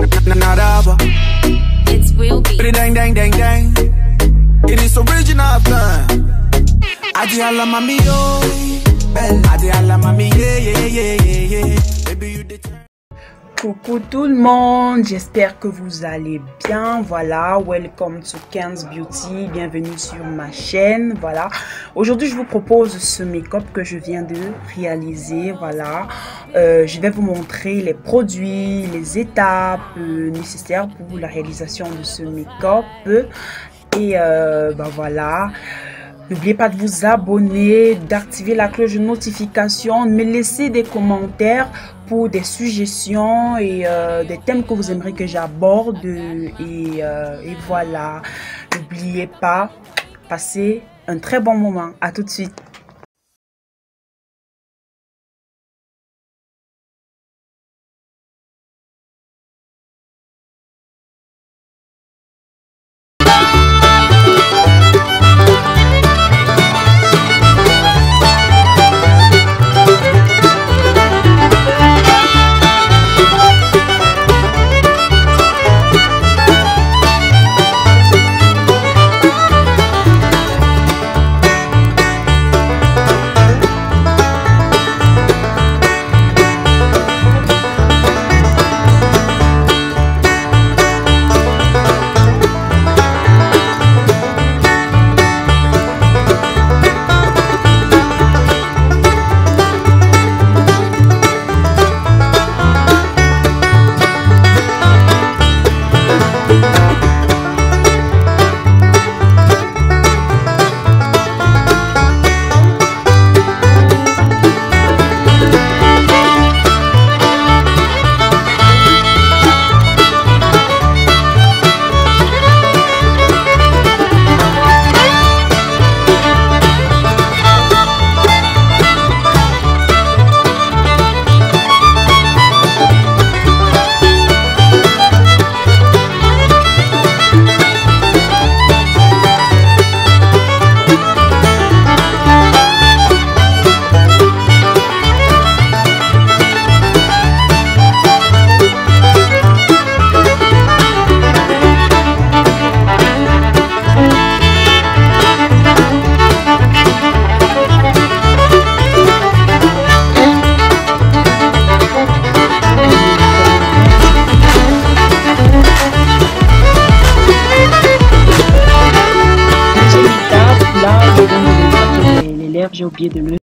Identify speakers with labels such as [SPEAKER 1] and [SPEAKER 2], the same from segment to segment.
[SPEAKER 1] Naraba.
[SPEAKER 2] It's real beat.
[SPEAKER 1] Dang, dang, dang, dang. It is original thing. Adi alla mami yo. Adi alla mami yeah, yeah, yeah, yeah, yeah. Baby, you the
[SPEAKER 3] Coucou tout le monde, j'espère que vous allez bien. Voilà, welcome to Ken's Beauty, bienvenue sur ma chaîne. Voilà, aujourd'hui je vous propose ce make-up que je viens de réaliser. Voilà, je vais vous montrer les produits, les étapes nécessaires pour la réalisation de ce make-up. Et voilà. N'oubliez pas de vous abonner, d'activer la cloche de notification, de me laisser des commentaires pour des suggestions et des thèmes que vous aimeriez que j'aborde. Et voilà, n'oubliez pas, passez un très bon moment. À tout de suite. J'ai oublié de le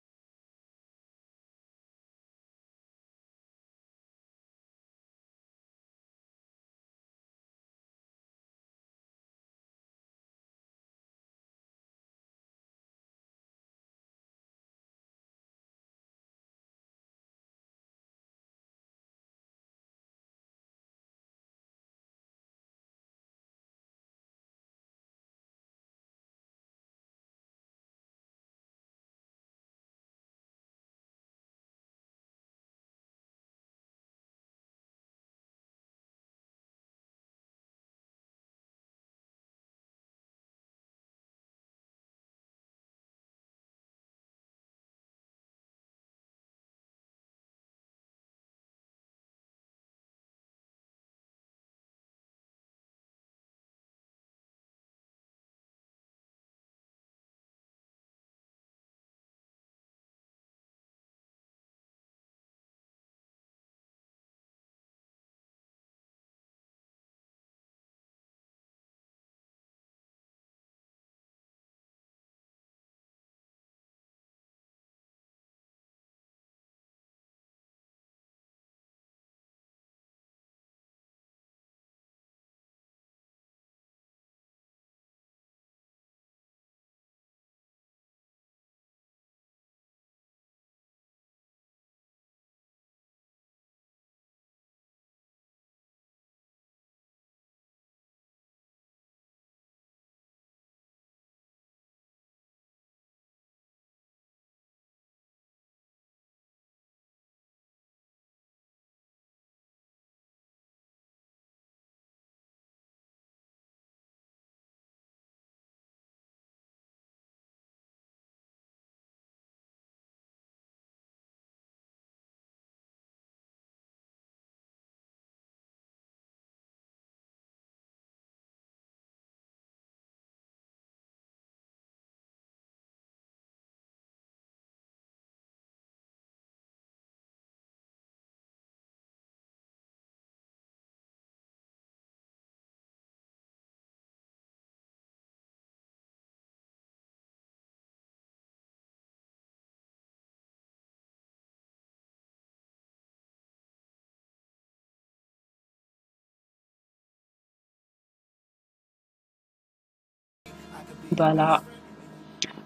[SPEAKER 3] Voilà.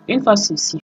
[SPEAKER 3] Une fois ceci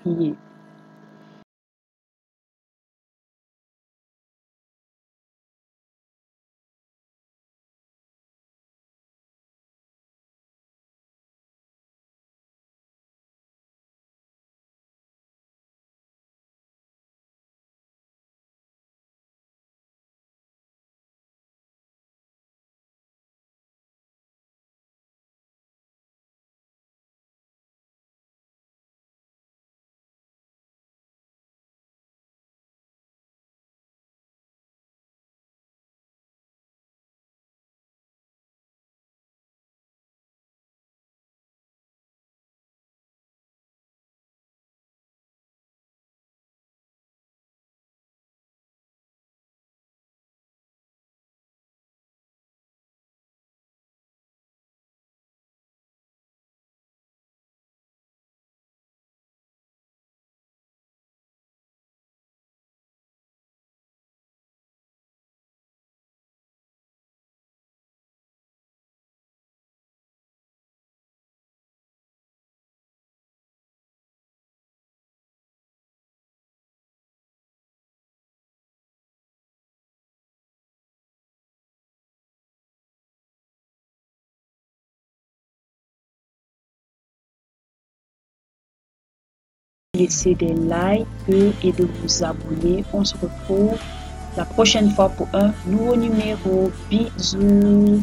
[SPEAKER 3] prier. laisser des likes et de vous abonner. On se retrouve la prochaine fois pour un nouveau numéro. Bisous.